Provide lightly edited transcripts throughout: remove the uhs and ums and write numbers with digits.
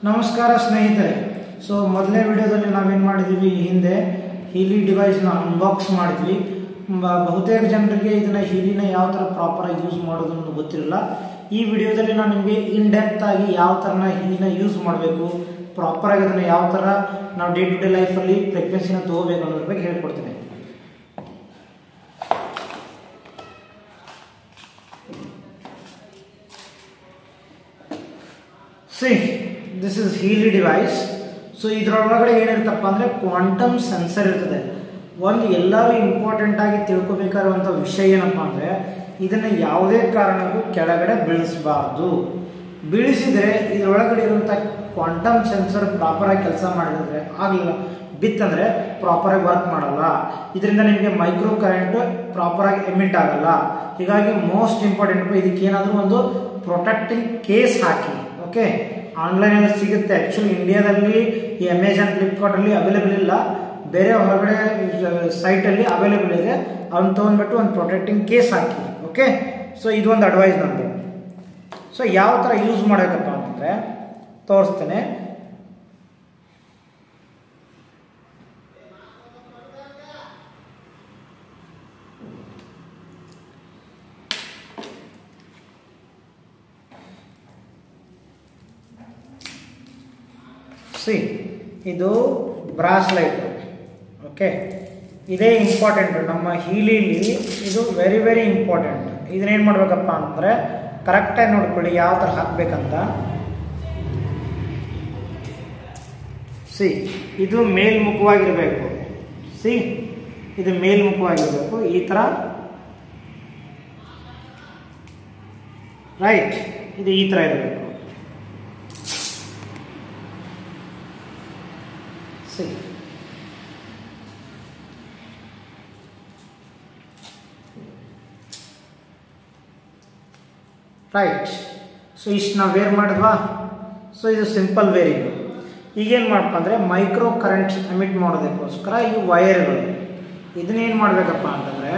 ನಮಸ್ಕಾರ ಸ್ನೇಹಿತರೆ. ಸೊ ಮೊದಲನೇ ವಿಡಿಯೋದಲ್ಲಿ ನಾವೇನು ಮಾಡಿದ್ವಿ, ಹಿಂದೆ ಹೀಲಿ ಡಿವೈಸ್ನ ಅನ್ಬಾಕ್ಸ್ ಮಾಡಿದ್ವಿ. ಬಹುತೇಕ ಜನರಿಗೆ ಇದನ್ನ ಹೀಲಿನ ಯಾವ ಥರ ಪ್ರಾಪರಾಗಿ ಯೂಸ್ ಮಾಡೋದು ಅನ್ನೋದು ಗೊತ್ತಿರಲ್ಲ. ಈ ವಿಡಿಯೋದಲ್ಲಿ ನಾನು ನಿಮಗೆ ಇನ್ ಡೆಪ್ತ್ ಆಗಿ ಯಾವ ಥರನ ಹೀಲಿನ ಯೂಸ್ ಮಾಡಬೇಕು, ಪ್ರಾಪರಾಗಿ ಅದನ್ನು ಯಾವ ಥರ ನಾವು ಡೇ ಟು ಡೇ ಲೈಫಲ್ಲಿ ಫ್ರೀಕ್ವೆನ್ಸಿನ ತೊಗೋಬೇಕು ಅನ್ನೋದ್ರ ಬಗ್ಗೆ ಹೇಳ್ಕೊಡ್ತೀನಿ. This is Healy device. So ಇದರೊಳಗಡೆ ಏನಿರುತ್ತಪ್ಪ ಅಂದರೆ ಕ್ವಾಂಟಮ್ ಸೆನ್ಸರ್ ಇರ್ತದೆ. ಒಂದು ಎಲ್ಲರೂ ಇಂಪಾರ್ಟೆಂಟ್ ಆಗಿ ತಿಳ್ಕೊಬೇಕಾಗಿರುವಂಥ ವಿಷಯ ಏನಪ್ಪ ಅಂದರೆ, ಇದನ್ನು ಯಾವುದೇ ಕಾರಣಕ್ಕೂ ಕೆಳಗಡೆ ಬೀಳಿಸಬಾರ್ದು. ಬೀಳಿಸಿದರೆ ಇದರೊಳಗಡೆ ಇರುವಂಥ ಕ್ವಾಂಟಮ್ ಸೆನ್ಸರ್ ಪ್ರಾಪರಾಗಿ ಕೆಲಸ ಮಾಡಿದ್ರೆ ಆಗಲಿಲ್ಲ, ಬಿತ್ತಂದರೆ ಪ್ರಾಪರಾಗಿ ವರ್ಕ್ ಮಾಡಲ್ಲ. ಇದರಿಂದ ನಿಮಗೆ ಮೈಕ್ರೋ ಕರೆಂಟ್ ಪ್ರಾಪರಾಗಿ ಎಮಿಟ್ ಆಗಲ್ಲ. ಹೀಗಾಗಿ ಮೋಸ್ಟ್ ಇಂಪಾರ್ಟೆಂಟ್ ಇದಕ್ಕೆ ಏನಾದರೂ ಒಂದು ಪ್ರೊಟೆಕ್ಟಿಂಗ್ ಕೇಸ್ ಹಾಕಿ. ಓಕೆ, ಆನ್ಲೈನಲ್ಲಿ ಸಿಗುತ್ತೆ. ಆ್ಯಕ್ಚುಲಿ ಇಂಡಿಯಾದಲ್ಲಿ ಈ ಅಮೆಜಾನ್, ಫ್ಲಿಪ್ಕಾರ್ಟಲ್ಲಿ ಅವೈಲೇಬಲ್ ಇಲ್ಲ, ಬೇರೆ ಹೊರಗಡೆ ಸೈಟಲ್ಲಿ ಅವೈಲೇಬಲ್ ಇದೆ. ಅದನ್ನು ತೊಗೊಂಡ್ಬಿಟ್ಟು ಒಂದು ಪ್ರೊಟೆಕ್ಟಿಂಗ್ ಕೇಸ್ ಹಾಕಿ. ಓಕೆ, ಸೊ ಇದೊಂದು ಅಡ್ವೈಸ್ ನಂದು. ಸೊ ಯಾವ ಥರ ಯೂಸ್ ಮಾಡಬೇಕಪ್ಪ ಅಂತಂದರೆ ತೋರಿಸ್ತೇನೆ. ಇದು ಬ್ರಾಸ್ಲೈಟ್. ಓಕೆ, ಇದೇ ಇಂಪಾರ್ಟೆಂಟ್ ನಮ್ಮ ಹೀಲಿಲಿ. ಇದು ವೆರಿ ವೆರಿ ಇಂಪಾರ್ಟೆಂಟ್. ಇದನ್ನೇನು ಮಾಡಬೇಕಪ್ಪ ಅಂದರೆ ಕರೆಕ್ಟಾಗಿ ನೋಡ್ಕೊಳ್ಳಿ ಯಾವ ಥರ ಹಾಕಬೇಕಂತ. ಇದು ಮೇಲ್ಮುಖವಾಗಿರಬೇಕು. ಇದು ಮೇಲ್ಮುಖವಾಗಿರಬೇಕು, ಈ ಥರ. ರೈಟ್, ಇದು ಈ ಥರ ಇರಬೇಕು. ರೈಟ್. ಸೊ ಇಷ್ಟು ನಾವು ವೇರ್ ಮಾಡಿದ್ವಾ. ಸೊ ಇದು ಸಿಂಪಲ್ ವೇರಿಂಗ್. ಈಗೇನು ಮಾಡಪ್ಪ ಅಂದರೆ ಮೈಕ್ರೋ ಕರೆಂಟ್ ಎಮಿಟ್ ಮಾಡೋದಕ್ಕೋಸ್ಕರ ಈ ವೈರ್ಗಳು, ಇದನ್ನೇನು ಮಾಡಬೇಕಪ್ಪ ಅಂತಂದರೆ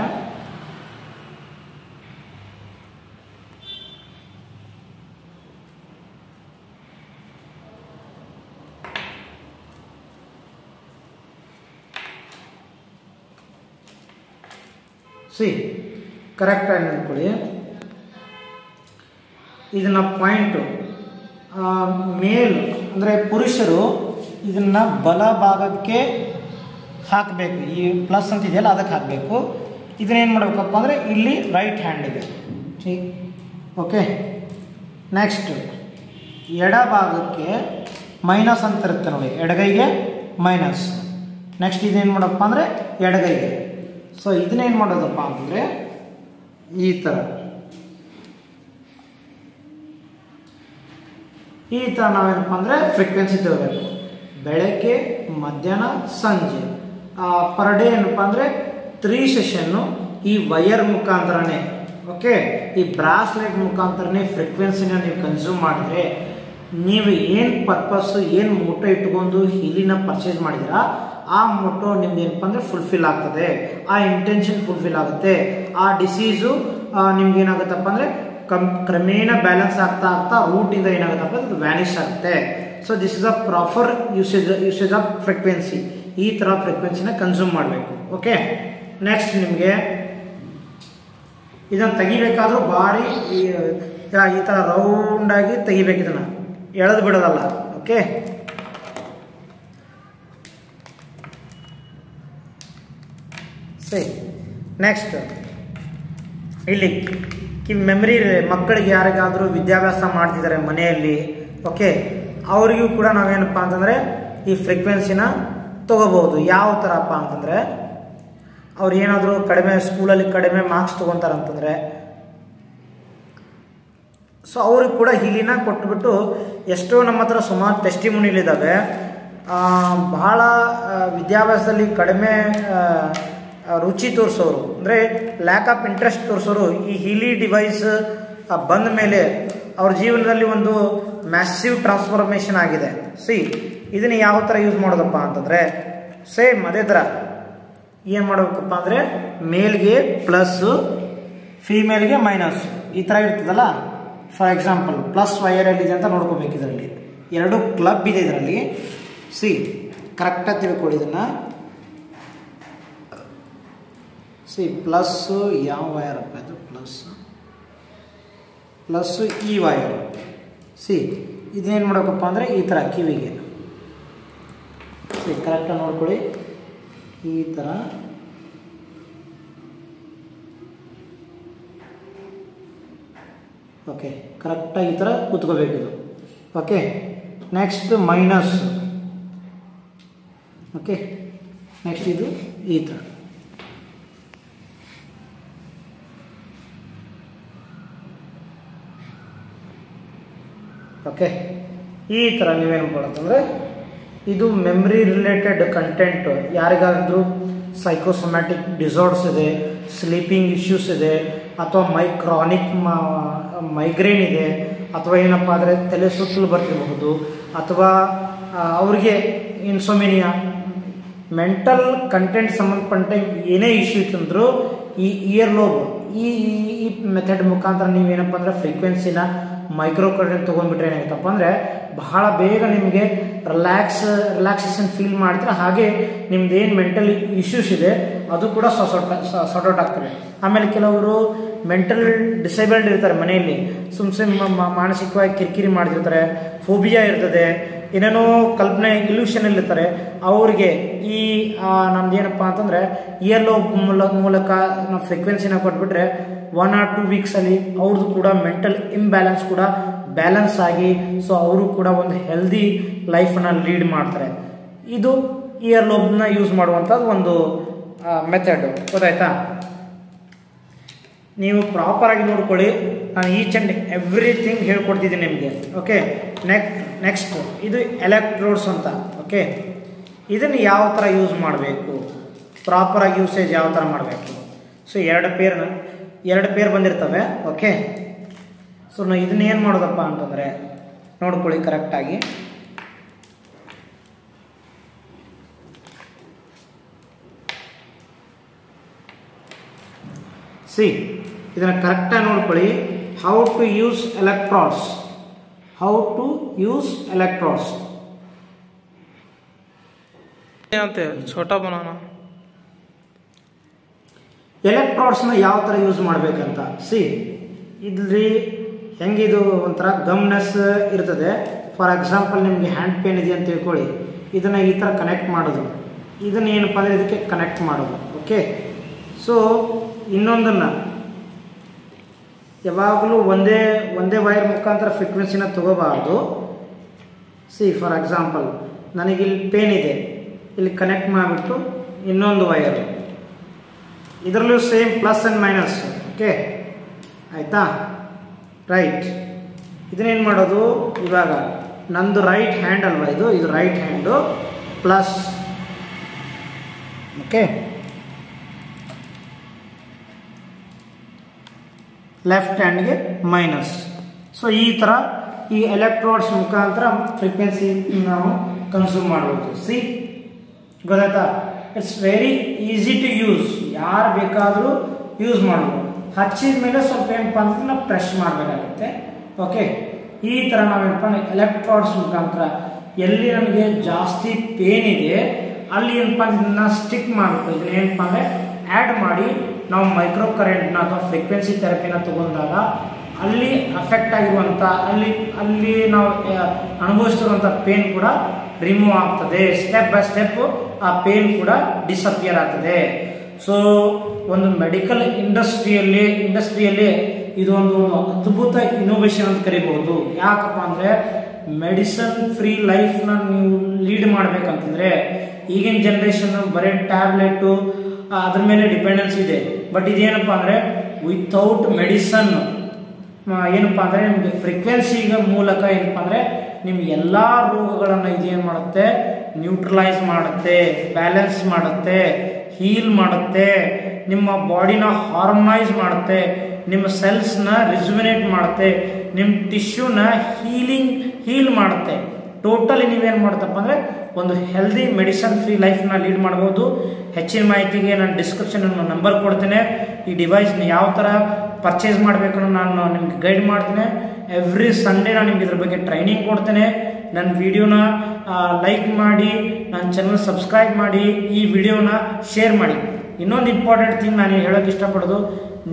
ಕರೆಕ್ಟಾಗಿ ನೋಡ್ಕೊಳ್ಳಿ. ಇದನ್ನ ಪಾಯಿಂಟು ಮೇಲ್ ಅಂದರೆ ಪುರುಷರು ಇದನ್ನು ಬಲ ಭಾಗಕ್ಕೆ ಹಾಕಬೇಕು. ಈ ಪ್ಲಸ್ ಅಂತ ಇದೆಯಲ್ಲ ಅದಕ್ಕೆ ಹಾಕಬೇಕು. ಇದನ್ನೇನು ಮಾಡಬೇಕಪ್ಪ ಅಂದರೆ ಇಲ್ಲಿ ರೈಟ್ ಹ್ಯಾಂಡಿಗೆ. ಓಕೆ, ನೆಕ್ಸ್ಟ್ ಎಡ ಭಾಗಕ್ಕೆ ಮೈನಸ್ ಅಂತ ಇರುತ್ತೆ ನೋಡಿ, ಎಡಗೈಗೆ ಮೈನಸ್. ನೆಕ್ಸ್ಟ್ ಇದೇನು ಮಾಡಪ್ಪ ಅಂದರೆ ಎಡಗೈಗೆ. ಸೊ ಇದನ್ನೇನು ಮಾಡೋದಪ್ಪ ಅಂತಂದರೆ ಈ ಥರ ನಾವೇನಪ್ಪ ಅಂದರೆ ಫ್ರೀಕ್ವೆನ್ಸಿ ತಗೋಬೇಕು. ಬೆಳಗ್ಗೆ, ಮಧ್ಯಾಹ್ನ, ಸಂಜೆ ಪರ್ ಡೇ ಏನಪ್ಪ ಅಂದರೆ 3 ಸೆಷನ್ನು ಈ ವೈರ್ ಮುಖಾಂತರನೇ. ಓಕೆ, ಈ ಬ್ರಾಸ್ಲೆಟ್ ಮುಖಾಂತರನೇ ಫ್ರೀಕ್ವೆನ್ಸಿನ ನೀವು ಕನ್ಸ್ಯೂಮ್ ಮಾಡಿದರೆ, ನೀವು ಏನು ಪರ್ಪಸ್ಸು, ಏನು ಮೋಟೋ ಇಟ್ಕೊಂಡು ಹೀಲಿನ ಪರ್ಚೇಸ್ ಮಾಡಿದ್ದೀರಾ, ಆ ಮೋಟೋ ನಿಮ್ದು ಏನಪ್ಪ ಅಂದರೆ ಫುಲ್ಫಿಲ್ ಆಗ್ತದೆ. ಆ ಇಂಟೆನ್ಷನ್ ಫುಲ್ಫಿಲ್ ಆಗುತ್ತೆ. ಆ ಡಿಸೀಸು ನಿಮ್ಗೆ ಏನಾಗುತ್ತಪ್ಪ ಅಂದರೆ ಕ್ರಮೇಣ ಬ್ಯಾಲೆನ್ಸ್ ಆಗ್ತಾ ಆಗ್ತಾ ರೂಟಿಂದ ಏನಾಗುತ್ತಪ್ಪ ಅದು ವ್ಯಾನಿಷ್ ಆಗುತ್ತೆ. So this is a proper usage off frequency. ಈ ಥರ ಫ್ರೀಕ್ವೆನ್ಸಿನ ಕನ್ಸ್ಯೂಮ್ ಮಾಡಬೇಕು. ಓಕೆ, ನೆಕ್ಸ್ಟ್ ನಿಮಗೆ ಇದನ್ನು ತೆಗಿಬೇಕಾದ್ರೂ ಭಾರಿ ಈ ಥರ ರೌಂಡಾಗಿ ತೆಗಿಬೇಕು. ಇದನ್ನು ಎಳೆದು ಬಿಡೋದಲ್ಲ. ಓಕೆ, ನೆಕ್ಸ್ಟ್ ಇಲ್ಲಿ ಮೆಮರಿ ಮಕ್ಕಳಿಗೆ ಯಾರಿಗಾದರೂ ವಿದ್ಯಾಭ್ಯಾಸ ಮಾಡ್ತಿದ್ದಾರೆ ಮನೆಯಲ್ಲಿ, ಓಕೆ, ಅವರಿಗೂ ಕೂಡ ನಾವೇನಪ್ಪ ಅಂತಂದರೆ ಈ ಫ್ರೀಕ್ವೆನ್ಸಿನ ತೊಗೋಬೋದು. ಯಾವ ಥರಪ್ಪ ಅಂತಂದರೆ ಅವ್ರು ಏನಾದರೂ ಸ್ಕೂಲಲ್ಲಿ ಕಡಿಮೆ ಮಾರ್ಕ್ಸ್ ತೊಗೊತಾರಂತಂದರೆ, ಸೊ ಅವ್ರಿಗೆ ಕೂಡ ಹೀಲಿನ ಕೊಟ್ಬಿಟ್ಟು, ಎಷ್ಟೋ ನಮ್ಮ ಹತ್ರ ಸುಮಾರು ಟೆಸ್ಟಿಮೋನಿಗಳಿದ್ದಾವೆ. ಬಹಳ ವಿದ್ಯಾಭ್ಯಾಸದಲ್ಲಿ ಕಡಿಮೆ ರುಚಿ ತೋರಿಸೋರು, ಅಂದರೆ ಲ್ಯಾಕ್ ಆಫ್ ಇಂಟ್ರೆಸ್ಟ್ ತೋರಿಸೋರು, ಈ ಹೀಲಿ ಡಿವೈಸ್ ಬಂದ ಮೇಲೆ ಅವ್ರ ಜೀವನದಲ್ಲಿ ಒಂದು ಮ್ಯಾಸಿವ್ ಟ್ರಾನ್ಸ್ಫಾರ್ಮೇಷನ್ ಆಗಿದೆ. ಇದನ್ನು ಯಾವ ಥರ ಯೂಸ್ ಮಾಡೋದಪ್ಪ ಅಂತಂದರೆ ಸೇಮ್ ಅದೇ ಥರ ಏನು ಮಾಡಬೇಕಪ್ಪ ಅಂದರೆ ಮೇಲ್ಗೆ ಪ್ಲಸ್ಸು, ಫೀಮೇಲ್ಗೆ ಮೈನಸ್, ಈ ಥರ ಇರ್ತದಲ್ಲ. ಫಾರ್ ಎಕ್ಸಾಂಪಲ್ ಪ್ಲಸ್ ವೈರ್ ಎಲ್ಲಿದೆ ಅಂತ ನೋಡ್ಕೋಬೇಕು ಇದರಲ್ಲಿ. ಎರಡು ಕ್ಲಬ್ ಇದೆ ಇದರಲ್ಲಿ. ಸಿ ಕರೆಕ್ಟಾಗಿ ತಿಳ್ಕೊಳ್ಳಿ ಇದನ್ನು. ಸಿ ಪ್ಲಸ್ಸು ಯಾವ ವಯರಪ್ಪ ಇದು, ಪ್ಲಸ್ಸು ಈ ವಯರು. ಸಿ ಇದೇನು ಮಾಡಬೇಕಪ್ಪ ಅಂದರೆ ಈ ಥರ ಕಿವಿಗೆ ಸಿ ಕರೆಕ್ಟಾಗಿ ನೋಡ್ಕೊಳ್ಳಿ, ಈ ಥರ ಓಕೆ ಕರೆಕ್ಟಾಗಿ ಈ ಥರ ಕೂತ್ಕೋಬೇಕು ಇದು. Okay next minus. Okay next ಇದು ಈ ಥರ. ಓಕೆ ಈ ಥರ ನೀವೇನು ಮಾಡೋದಂದರೆ ಇದು ಮೆಮ್ರಿ ರಿಲೇಟೆಡ್ ಕಂಟೆಂಟ್. ಯಾರಿಗಾದ್ರೂ ಸೈಕೋಸೊಮ್ಯಾಟಿಕ್ ಡಿಸಾರ್ಡರ್ಸ್ ಇದೆ, ಸ್ಲೀಪಿಂಗ್ ಇಶ್ಯೂಸ್ ಇದೆ, ಅಥವಾ ಕ್ರಾನಿಕ್ ಮೈಗ್ರೇನ್ ಇದೆ, ಅಥವಾ ಏನಪ್ಪ ಅಂದರೆ ತಲೆ ಸುತ್ತಲು ಬರ್ತಿರಬಹುದು, ಅಥವಾ ಅವ್ರಿಗೆ ಇನ್ಸೋಮಿನಿಯಾ, ಮೆಂಟಲ್ ಕಂಟೆಂಟ್ ಸಂಬಂಧಪಟ್ಟ ಏನೇ ಇಶ್ಯೂ ಇತ್ತಂದ್ರೂ ಈ ಇಯರ್ ಲೋಬ್ ಈ ಮೆಥಡ್ ಮುಖಾಂತರ ನೀವೇನಪ್ಪ ಅಂದರೆ ಫ್ರೀಕ್ವೆನ್ಸಿನ ಮೈಕ್ರೋ ಕರೆಂಟ್ ತೊಗೊಂಡ್ಬಿಟ್ರೆ ಏನಾಯ್ತಪ್ಪ ಅಂದರೆ ಬಹಳ ಬೇಗ ನಿಮಗೆ ರಿಲ್ಯಾಕ್ಸೇಷನ್ ಫೀಲ್ ಮಾಡ್ತೀರಾ. ಹಾಗೆ ನಿಮ್ದು ಏನು ಮೆಂಟಲ್ ಇಶ್ಯೂಸ್ ಇದೆ ಅದು ಕೂಡ ಸಾರ್ಟ್ ಔಟ್ ಆಗ್ತವೆ. ಆಮೇಲೆ ಕೆಲವರು ಮೆಂಟಲ್ ಡಿಸೇಬಲ್ಡ್ ಇರ್ತಾರೆ, ಮನೆಯಲ್ಲಿ ಸುಮ್ಮನೆ ಮಾನಸಿಕವಾಗಿ ಕಿರಿಕಿರಿ ಮಾಡ್ತಿರ್ತಾರೆ, ಫೋಬಿಯಾ ಇರ್ತದೆ, ಏನೇನೋ ಕಲ್ಪನೆ ಇಲ್ಯೂಷನಲ್ಲಿ ಇರ್ತಾರೆ. ಅವ್ರಿಗೆ ಈ ನಮ್ದೇನಪ್ಪ ಅಂತಂದರೆ ಇಯರ್ ಲೋಬ್ ಮೂಲಕ ನಾವು ಫ್ರೀಕ್ವೆನ್ಸಿನ ಕೊಟ್ಬಿಟ್ರೆ 1 or 2 ವೀಕ್ಸಲ್ಲಿ ಅವ್ರದ್ದು ಕೂಡ ಮೆಂಟಲ್ ಇಂಬ್ಯಾಲೆನ್ಸ್ ಕೂಡ ಬ್ಯಾಲೆನ್ಸ್ ಆಗಿ ಸೊ ಅವರು ಕೂಡ ಒಂದು ಹೆಲ್ದಿ ಲೈಫನ್ನು ಲೀಡ್ ಮಾಡ್ತಾರೆ. ಇದು ಇಯರ್ ಲೋಬ್ನ ಯೂಸ್ ಮಾಡುವಂಥದ್ದು ಒಂದು ಮೆಥಡ್. ಗೊತ್ತಾಯ್ತಾ? ನೀವು ಪ್ರಾಪರಾಗಿ ನೋಡ್ಕೊಳ್ಳಿ, ನಾನು ಈಚ್ ಆ್ಯಂಡ್ ಎವ್ರಿಥಿಂಗ್ ಹೇಳ್ಕೊಡ್ತಿದ್ದೀನಿ ನಿಮಗೆ. ಓಕೆ ನೆಕ್ಸ್ಟ್ ಇದು ಎಲೆಕ್ಟ್ರೋಡ್ಸ್ ಅಂತ. ಓಕೆ ಇದನ್ನು ಯಾವ ಥರ ಯೂಸ್ ಮಾಡಬೇಕು, ಪ್ರಾಪರಾಗಿ ಯೂಸೇಜ್ ಯಾವ ಥರ ಮಾಡಬೇಕು. ಸೊ ಎರಡು ಪೇರ್ ಬಂದಿರ್ತವೆ. ಓಕೆ ಸೊ ನಾವು ಇದನ್ನ ಏನು ಮಾಡೋದಪ್ಪ ಅಂತಂದರೆ ನೋಡ್ಕೊಳ್ಳಿ ಕರೆಕ್ಟಾಗಿ. ಸಿ ಇದನ್ನು ಕರೆಕ್ಟಾಗಿ ನೋಡ್ಕೊಳ್ಳಿ. How to use electrodes. छोटा बनाना. ಎಲೆಕ್ಟ್ರಾಡ್ಸ್ನ ಯಾವ ಥರ ಯೂಸ್ ಮಾಡಬೇಕಂತ. ಸಿ ಇದ್ರಿ ಹೆಂಗಿದು ಒಂಥರ ಗಮ್ನೆಸ್ ಇರ್ತದೆ. ಫಾರ್ ಎಕ್ಸಾಂಪಲ್ ನಿಮಗೆ ಹ್ಯಾಂಡ್ ಪೇನ್ ಇದೆ ಅಂತ ತಿಳ್ಕೊಳ್ಳಿ, ಇದನ್ನು ಈ ಥರ ಕನೆಕ್ಟ್ ಮಾಡೋದು, ಇದನ್ನು ಏನಪ್ಪ ಅಂದರೆ ಇದಕ್ಕೆ ಕನೆಕ್ಟ್ ಮಾಡೋದು. ಓಕೆ ಸೊ ಇನ್ನೊಂದನ್ನು ಯಾವಾಗಲೂ ಒಂದೇ ವೈರ್ ಮುಖಾಂತರ ಫ್ರೀಕ್ವೆನ್ಸಿನ ತಗೋಬಾರ್ದು. ಸಿ ಫಾರ್ ಎಕ್ಸಾಂಪಲ್ ನನಗಿಲ್ಲಿ ಪೇನ್ ಇದೆ, ಇಲ್ಲಿ ಕನೆಕ್ಟ್ ಮಾಡಿಬಿಟ್ಟು ಇನ್ನೊಂದು ವೈರ್, ಇದರಲ್ಲೂ same plus and minus. Okay ಆಯಿತಾ? ರೈಟ್. ಇದನ್ನೇನು ಮಾಡೋದು, ಇವಾಗ ನಂದು ರೈಟ್ ಹ್ಯಾಂಡ್ ಅಲ್ವಾ, ಇದು right hand plus. Okay left ಹ್ಯಾಂಡ್ಗೆ ಮೈನಸ್. ಸೊ ಈ ಥರ ಈ ಎಲೆಕ್ಟ್ರೋಡ್ಸ್ ಮುಖಾಂತರ ಫ್ರೀಕ್ವೆನ್ಸಿ ನಾವು ಕನ್ಸ್ಯೂಮ್ ಮಾಡ್ಬೋದು. ಸಿ ಗೊತ್ತಾಯ್ತಾ? It's very easy to use, ಯಾರು ಬೇಕಾದರೂ ಯೂಸ್ ಮಾಡ್ಬೋದು. ಹಚ್ಚಿದ ಮೇಲೆ ಸ್ವಲ್ಪ ಏನಪ್ಪ ಅಂದ್ರೆ ನಾವು ಪ್ರೆಸ್ ಮಾಡಬೇಕಾಗುತ್ತೆ. ಓಕೆ ಈ ಥರ ನಾವೇನಪ್ಪ ಎಲೆಕ್ಟ್ರೋಡ್ಸ್ ಮುಖಾಂತರ ಎಲ್ಲಿ ನಮಗೆ ಜಾಸ್ತಿ ಪೇನ್ ಇದೆ ಅಲ್ಲಿ ಏನಪ್ಪ ಇದನ್ನ ಸ್ಟಿಕ್ ಮಾಡಬೇಕು. ಇದನ್ನ ಏನಪ್ಪ ಅಂದರೆ ಆ್ಯಡ್ ಮಾಡಿ ನಾವು ಮೈಕ್ರೋ ಕರೆಂಟ್ನ ಅಥವಾ ಫ್ರೀಕ್ವೆನ್ಸಿ ಥೆರಪಿನ ತಗೊಂಡಾಗ ಅಲ್ಲಿ ಅಫೆಕ್ಟ್ ಆಗಿರುವಂಥ ಅಲ್ಲಿ ನಾವು ಅನುಭವಿಸ್ತಿರುವಂಥ ಪೇನ್ ಕೂಡ ರಿಮೂವ್ ಆಗ್ತದೆ. ಸ್ಟೆಪ್ ಬೈ ಸ್ಟೆಪ್ ಆ ಪೇನ್ ಕೂಡ ಡಿಸಪಿಯರ್ ಆಗ್ತದೆ. ಸೊ ಒಂದು ಮೆಡಿಕಲ್ ಇಂಡಸ್ಟ್ರಿಯಲ್ಲಿ ಇದೊಂದು ಅದ್ಭುತ ಇನೋವೇಷನ್ ಅಂತ ಕರಿಬಹುದು. ಯಾಕಪ್ಪ ಅಂದರೆ ಮೆಡಿಸನ್ ಫ್ರೀ ಲೈಫ್ನ ನೀವು ಲೀಡ್ ಮಾಡ್ಬೇಕಂತಂದ್ರೆ ಈಗಿನ ಜನ್ರೇಷನ್ ಬರೀ ಟ್ಯಾಬ್ಲೆಟು ಅದ್ರ ಮೇಲೆ ಡಿಪೆಂಡೆನ್ಸ್ ಇದೆ. ಬಟ್ ಇದೇನಪ್ಪ ಅಂದರೆ ವಿತೌಟ್ ಮೆಡಿಸನ್ ಏನಪ್ಪ ಅಂದರೆ ನಿಮಗೆ ಫ್ರೀಕ್ವೆನ್ಸಿಗ ಮೂಲಕ ಏನಪ್ಪ ಅಂದರೆ ನಿಮ್ಮ ಎಲ್ಲ ರೋಗಗಳನ್ನು ಇದೇನು ಮಾಡುತ್ತೆ, ನ್ಯೂಟ್ರಲೈಸ್ ಮಾಡುತ್ತೆ, ಬ್ಯಾಲೆನ್ಸ್ ಮಾಡುತ್ತೆ, ಹೀಲ್ ಮಾಡುತ್ತೆ, ನಿಮ್ಮ ಬಾಡಿನ ಹಾರ್ಮನೈಸ್ ಮಾಡುತ್ತೆ, ನಿಮ್ಮ ಸೆಲ್ಸ್ನ ರಿಜುವಿನೇಟ್ ಮಾಡುತ್ತೆ, ನಿಮ್ಮ ಟಿಶ್ಯೂನ ಹೀಲ್ ಮಾಡುತ್ತೆ. ಟೋಟಲಿ ನೀವೇನು ಮಾಡುತ್ತಪ್ಪ ಅಂದರೆ ಒಂದು ಹೆಲ್ದಿ ಮೆಡಿಸನ್ ಫ್ರೀ ಲೈಫ್ನ ಲೀಡ್ ಮಾಡ್ಬೋದು. ಹೆಚ್ಚಿನ ಮಾಹಿತಿಗೆ ನಾನು ಡಿಸ್ಕ್ರಿಪ್ಷನ್ ನಂಬರ್ ಕೊಡ್ತೇನೆ. ಈ ಡಿವೈಸ್ನ ಯಾವ ಥರ ಪರ್ಚೇಸ್ ಮಾಡಬೇಕು ನಾನು ನಿಮ್ಗೆ ಗೈಡ್ ಮಾಡ್ತೇನೆ. ಎವ್ರಿ ಸಂಡೇ ನಾನು ನಿಮ್ಗೆ ಇದ್ರ ಬಗ್ಗೆ ಟ್ರೈನಿಂಗ್ ಕೊಡ್ತೇನೆ. ನನ್ನ ವಿಡಿಯೋನ ಲೈಕ್ ಮಾಡಿ, ನನ್ನ ಚಾನಲ್ ಸಬ್ಸ್ಕ್ರೈಬ್ ಮಾಡಿ, ಈ ವಿಡಿಯೋನ ಶೇರ್ ಮಾಡಿ. ಇನ್ನೊಂದು ಇಂಪಾರ್ಟೆಂಟ್ ಥಿಂಗ್ ನಾನು ಹೇಳೋಕ್ಕೆ ಇಷ್ಟಪಡೋದು,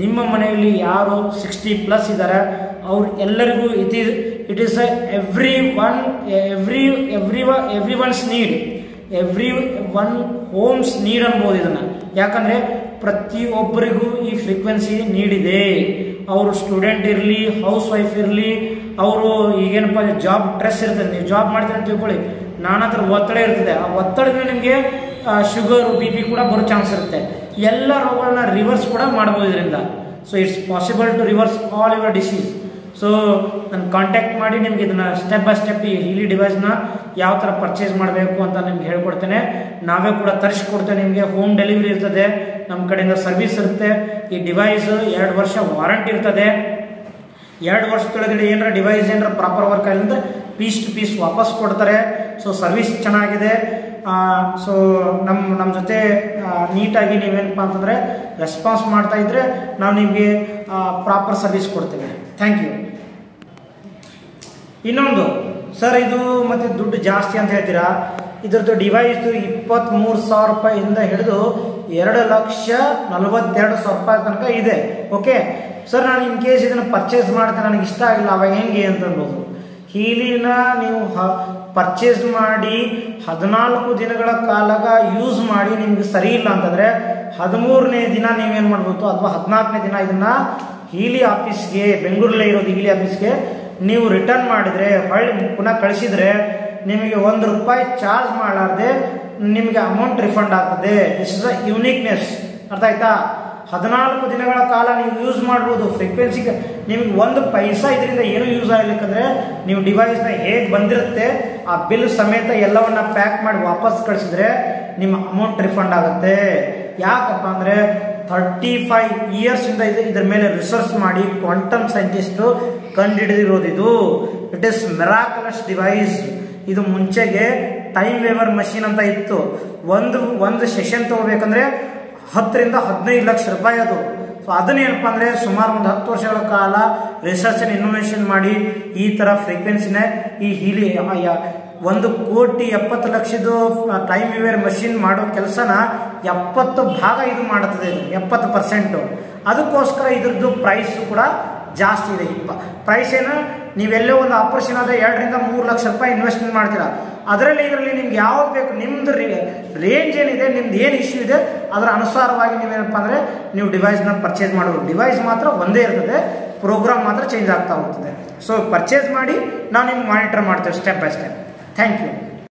ನಿಮ್ಮ ಮನೆಯಲ್ಲಿ ಯಾರು 60+ ಇದ್ದಾರೆ ಅವ್ರು ಎಲ್ಲರಿಗೂ it is everyone's need, everyone homes need ಅನ್ಬೋದು ಇದನ್ನು. ಯಾಕಂದರೆ ಪ್ರತಿಯೊಬ್ಬರಿಗೂ ಈ ಫ್ರೀಕ್ವೆನ್ಸಿ ನೀಡಿದೆ. ಅವರು ಸ್ಟೂಡೆಂಟ್ ಇರಲಿ, ಹೌಸ್ ವೈಫ್ ಇರಲಿ, ಅವರು ಈಗೇನಪ್ಪ ಜಾಬ್ ಸ್ಟ್ರೆಸ್ ಇರ್ತದೆ, ನೀವು ಜಾಬ್ ಮಾಡ್ತೀರಿ ಅಂತ ತಿಳ್ಕೊಳ್ಳಿ, ನಾನಾ ಥರ ಒತ್ತಡ ಇರ್ತದೆ. ಆ ಒತ್ತಡದಿಂದ ನಿಮಗೆ ಶುಗರು, BP ಕೂಡ ಬರೋ ಚಾನ್ಸ್ ಇರುತ್ತೆ. ಎಲ್ಲ ರೋಗಗಳನ್ನ ರಿವರ್ಸ್ ಕೂಡ ಮಾಡ್ಬೋದು ಇದರಿಂದ. So it's possible to reverse all your disease. So ನಾನು ಕಾಂಟ್ಯಾಕ್ಟ್ ಮಾಡಿ ನಿಮ್ಗೆ ಇದನ್ನು ಸ್ಟೆಪ್ ಬೈ ಸ್ಟೆಪ್ ಈ ಹೀಲಿ ಡಿವೈಸ್ನ ಯಾವ ಥರ ಪರ್ಚೇಸ್ ಮಾಡಬೇಕು ಅಂತ ನಿಮ್ಗೆ ಹೇಳ್ಕೊಡ್ತೇನೆ. ನಾವೇ ಕೂಡ ತರಿಸ್ಕೊಡ್ತೇವೆ, ನಿಮಗೆ ಹೋಮ್ ಡೆಲಿವರಿ ಇರ್ತದೆ, ನಮ್ಮ ಕಡೆಯಿಂದ ಸರ್ವಿಸ್ ಇರುತ್ತೆ. ಈ ಡಿವೈಸ್ 2 ವರ್ಷ ವಾರಂಟಿ ಇರ್ತದೆ. 2 ವರ್ಷದೊಳಗಡೆ ಏನಾರ ಡಿವೈಸ್ ಏನಾರ ಪ್ರಾಪರ್ ವರ್ಕ್ ಆಗಿಲ್ಲ ಪೀಸ್ ಟು ಪೀಸ್ ವಾಪಸ್ ಕೊಡ್ತಾರೆ. ಸೊ ಸರ್ವಿಸ್ ಚೆನ್ನಾಗಿದೆ. ಸೊ ನಮ್ಮ ಜೊತೆ ನೀಟಾಗಿ ನೀವೇನಪ್ಪ ಅಂತಂದರೆ ರೆಸ್ಪಾನ್ಸ್ ಮಾಡ್ತಾ ಇದ್ರೆ ನಾವು ನಿಮಗೆ ಪ್ರಾಪರ್ ಸರ್ವಿಸ್ ಕೊಡ್ತೇವೆ. Thank you. ಇನ್ನೊಂದು ಸರ್, ಇದು ಮತ್ತು ದುಡ್ಡು ಜಾಸ್ತಿ ಅಂತ ಹೇಳ್ತೀರಾ. ಇದ್ರದ್ದು ಡಿವೈಸ್ದು 23,000 ರೂಪಾಯಿಯಿಂದ ಹಿಡಿದು 2,42,000 ರೂಪಾಯಿ ತನಕ ಇದೆ. ಓಕೆ ಸರ್, ನಾನು ಇನ್ ಕೇಸ್ ಇದನ್ನು ಪರ್ಚೇಸ್ ಮಾಡ್ತೇನೆ, ನನಗೆ ಇಷ್ಟ ಆಗಿಲ್ಲ, ಅವಾಗ ಹೆಂಗೆ ಅಂತ ಅನ್ಬೋದು. ಹೀಲಿನ ನೀವು ಪರ್ಚೇಸ್ ಮಾಡಿ 14 ದಿನಗಳ ಕಾಲಾಗ ಯೂಸ್ ಮಾಡಿ ನಿಮ್ಗೆ ಸರಿ ಇಲ್ಲ ಅಂತಂದರೆ 13ನೇ ದಿನ ನೀವೇನು ಮಾಡ್ಬೋದು, ಅಥವಾ 14ನೇ ದಿನ ಇದನ್ನು ಹೀಲಿ ಆಫೀಸ್ಗೆ, ಬೆಂಗಳೂರಲ್ಲೇ ಇರೋದು ಹೀಲಿ ಆಫೀಸ್ಗೆ ನೀವು ರಿಟರ್ನ್ ಮಾಡಿದರೆ, ಹೊಳ್ಳಿ ಪುನಃ ಕಳಿಸಿದರೆ ನಿಮಗೆ ₹1 ಚಾರ್ಜ್ ಮಾಡಲಾರ್ದೆ ನಿಮಗೆ ಅಮೌಂಟ್ ರಿಫಂಡ್ ಆಗ್ತದೆ. This is a uniqueness. ಅರ್ಥ ಆಯ್ತಾ? 14 ದಿನಗಳ ಕಾಲ ನೀವು ಯೂಸ್ ಮಾಡ್ಬೋದು. ಫ್ರೀಕ್ವೆನ್ಸಿಗೆ ನಿಮಗೆ $1 ಇದರಿಂದ ಏನೂ ಯೂಸ್ ಆಗಲಿಕ್ಕಂದ್ರೆ ನೀವು ಡಿವೈಸ್ನ ಹೇಗೆ ಬಂದಿರುತ್ತೆ ಆ ಬಿಲ್ ಸಮೇತ ಎಲ್ಲವನ್ನ ಪ್ಯಾಕ್ ಮಾಡಿ ವಾಪಸ್ ಕಳಿಸಿದ್ರೆ ನಿಮ್ಮ ಅಮೌಂಟ್ ರಿಫಂಡ್ ಆಗುತ್ತೆ. ಯಾಕಪ್ಪ ಅಂದರೆ 35 ಇಯರ್ಸಿಂದ ಇದರ ಮೇಲೆ ರಿಸರ್ಚ್ ಮಾಡಿ ಕ್ವಾಂಟಮ್ ಸೈಂಟಿಸ್ಟು ಕಂಡುಹಿಡಿದಿರೋದು ಇದು. It is miraculous device. ಇದು ಮುಂಚೆಗೆ ಟೈಮ್ ವೇವರ್ ಮಷೀನ್ ಅಂತ ಇತ್ತು. ಒಂದು ಸೆಷನ್ ತಗೋಬೇಕಂದ್ರೆ 10 ರಿಂದ 15 ಲಕ್ಷ ರೂಪಾಯಿ ಅದು. ಸೊ ಅದನ್ನೇನಪ್ಪ ಅಂದರೆ ಸುಮಾರು ಒಂದು 10 ವರ್ಷಗಳ ಕಾಲ ರಿಸರ್ಚ್ ಅಂಡ್ ಇನ್ನೋವೇಷನ್ ಮಾಡಿ ಈ ಥರ ಫ್ರೀಕ್ವೆನ್ಸಿನ ಈ ಹೀಲಿ 1,70,00,000 ಟೈಮ್ ವೇವರ್ ಮಷೀನ್ ಮಾಡೋ ಕೆಲಸನ 70 ಭಾಗ ಇದು ಮಾಡುತ್ತದೆ. ಇದು 70%. ಅದಕ್ಕೋಸ್ಕರ ಇದ್ರದ್ದು ಪ್ರೈಸ್ ಕೂಡ ಜಾಸ್ತಿ ಇದೆ. ಪ್ರೈಸ್ ಏನು, ನೀವೆಲ್ಲೋ ಒಂದು ಆಪರೇಷನ್ ಆದರೆ 2 ರಿಂದ 3 ಲಕ್ಷ ರೂಪಾಯಿ ಇನ್ವೆಸ್ಟ್ಮೆಂಟ್ ಮಾಡ್ತೀರಾ. ಇದರಲ್ಲಿ ನಿಮ್ಗೆ ಯಾವ್ದು ಬೇಕು, ನಿಮ್ದು ರೇಂಜ್ ಏನಿದೆ, ನಿಮ್ದು ಏನು ಇಶ್ಯೂ ಇದೆ ಅದರ ಅನುಸಾರವಾಗಿ ನೀವೇನಪ್ಪ ಅಂದರೆ ನೀವು ಡಿವೈಸ್ನ ಪರ್ಚೇಸ್ ಮಾಡೋದು. ಡಿವೈಸ್ ಮಾತ್ರ ಒಂದೇ ಇರ್ತದೆ, ಪ್ರೋಗ್ರಾಮ್ ಮಾತ್ರ ಚೇಂಜ್ ಆಗ್ತಾ ಹೋಗ್ತದೆ. ಸೊ ಪರ್ಚೇಸ್ ಮಾಡಿ ನಾವು ನಿಮ್ಗೆ ಮಾನಿಟರ್ ಮಾಡ್ತೇವೆ step by step. Thank you.